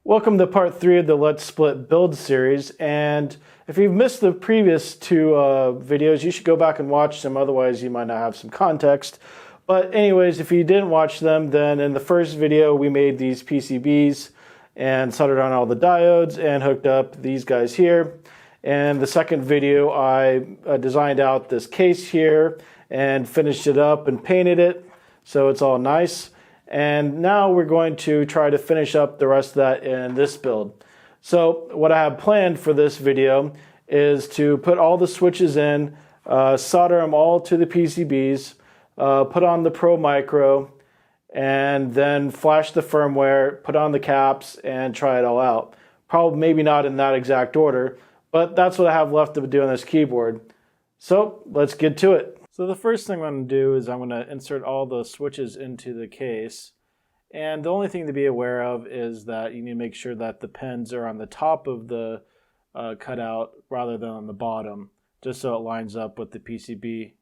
Welcome to part 3 of the Let's Split build series, and if you've missed the previous two videos, you should go back and watch them, otherwise you might not have some context. But anyways, if you didn't watch them, then in the first video we made these PCBs and soldered on all the diodes and hooked up these guys here. And the second video I designed out this case here and finished it up and painted it so it's all nice. And now we're going to try to finish up the rest of that in this build. So what I have planned for this video is to put all the switches in, solder them all to the PCBs, put on the Pro Micro, and then flash the firmware, put on the caps, and try it all out. Probably maybe not in that exact order, but that's what I have left to do on this keyboard. So let's get to it. So the first thing I'm going to do is I'm going to insert all the switches into the case. And the only thing to be aware of is that you need to make sure that the pins are on the top of the cutout rather than on the bottom, just so it lines up with the PCB.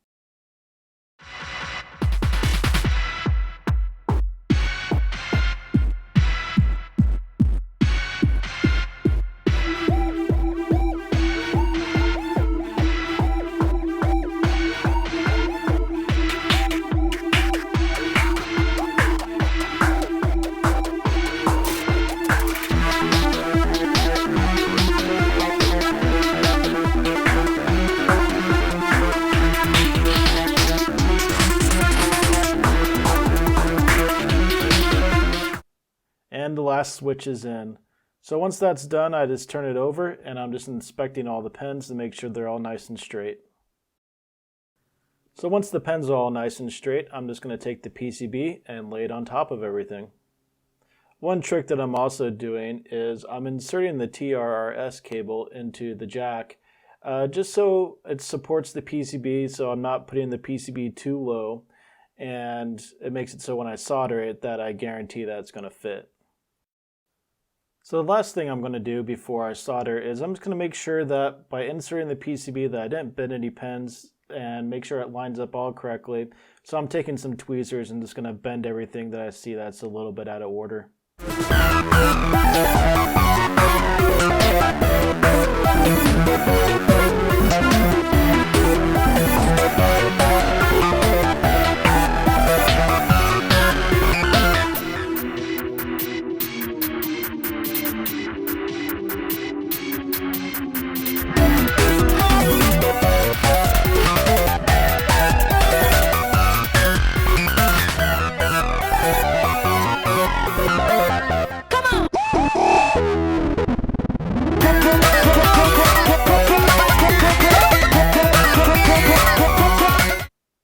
And the last switch is in. So once that's done, I just turn it over and I'm just inspecting all the pins to make sure they're all nice and straight. So once the pins are all nice and straight, I'm just going to take the PCB and lay it on top of everything. One trick that I'm also doing is I'm inserting the TRRS cable into the jack just so it supports the PCB, so I'm not putting the PCB too low, and it makes it so when I solder it that I guarantee that it's going to fit. So the last thing I'm going to do before I solder is I'm just going to make sure that by inserting the PCB that I didn't bend any pins and make sure it lines up all correctly. So I'm taking some tweezers and just going to bend everything that I see that's a little bit out of order.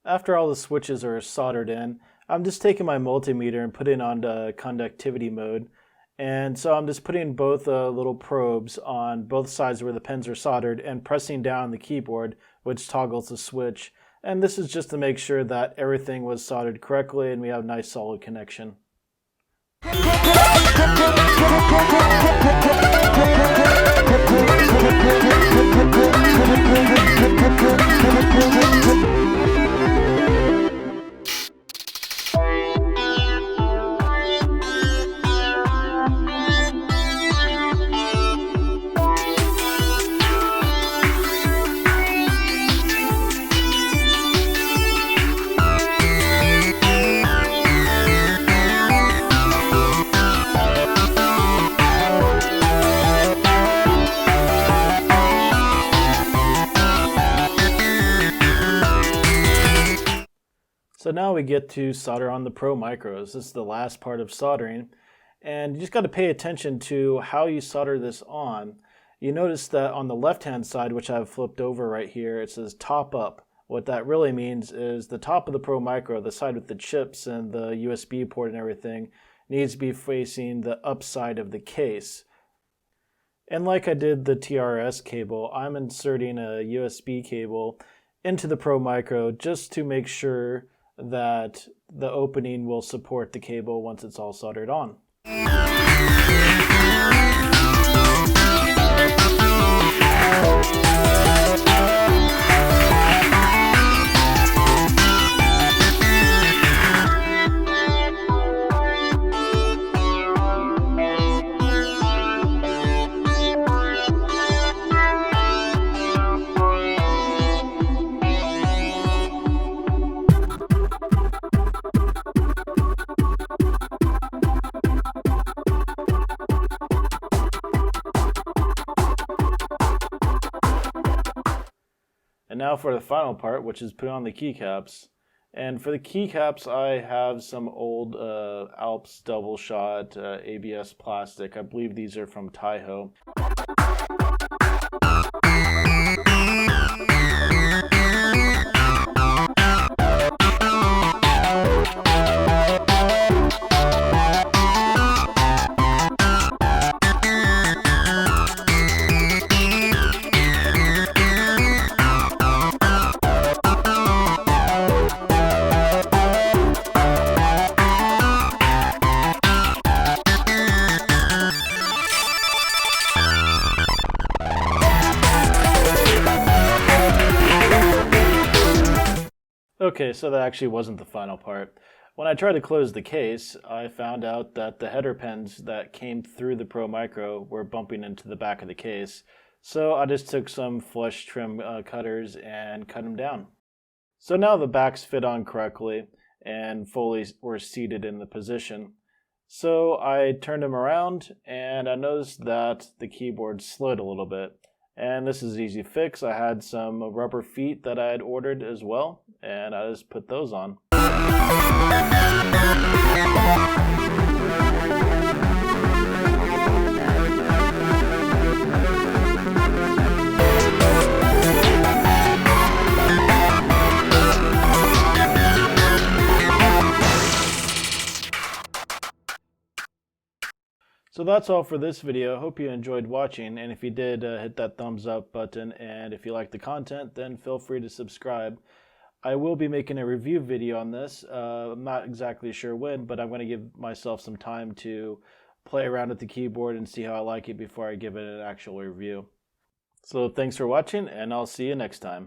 After all the switches are soldered in, I'm just taking my multimeter and putting it on conductivity mode. And so I'm just putting both little probes on both sides where the pins are soldered and pressing down the keyboard, which toggles the switch. And this is just to make sure that everything was soldered correctly and we have a nice solid connection. So now we get to solder on the Pro Micros. This is the last part of soldering, and you just got to pay attention to how you solder this on. You notice that on the left hand side, which I've flipped over right here, it says top up. What that really means is the top of the Pro Micro, the side with the chips and the USB port and everything, needs to be facing the up side of the case. And like I did the TRS cable, I'm inserting a USB cable into the Pro Micro just to make sure that the opening will support the cable once it's all soldered on. And now for the final part, which is putting on the keycaps. And for the keycaps, I have some old Alps double shot ABS plastic. I believe these are from Taiho. Okay, so that actually wasn't the final part. When I tried to close the case, I found out that the header pins that came through the Pro Micro were bumping into the back of the case. So I just took some flush trim cutters and cut them down. So now the backs fit on correctly and fully were seated in the position. So I turned them around and I noticed that the keyboard slid a little bit. And this is an easy fix. I had some rubber feet that I had ordered as well, and I just put those on. So that's all for this video. Hope you enjoyed watching, and if you did, hit that thumbs up button, and if you like the content, then feel free to subscribe. I will be making a review video on this. I'm not exactly sure when, but I'm going to give myself some time to play around with the keyboard and see how I like it before I give it an actual review. So thanks for watching, and I'll see you next time.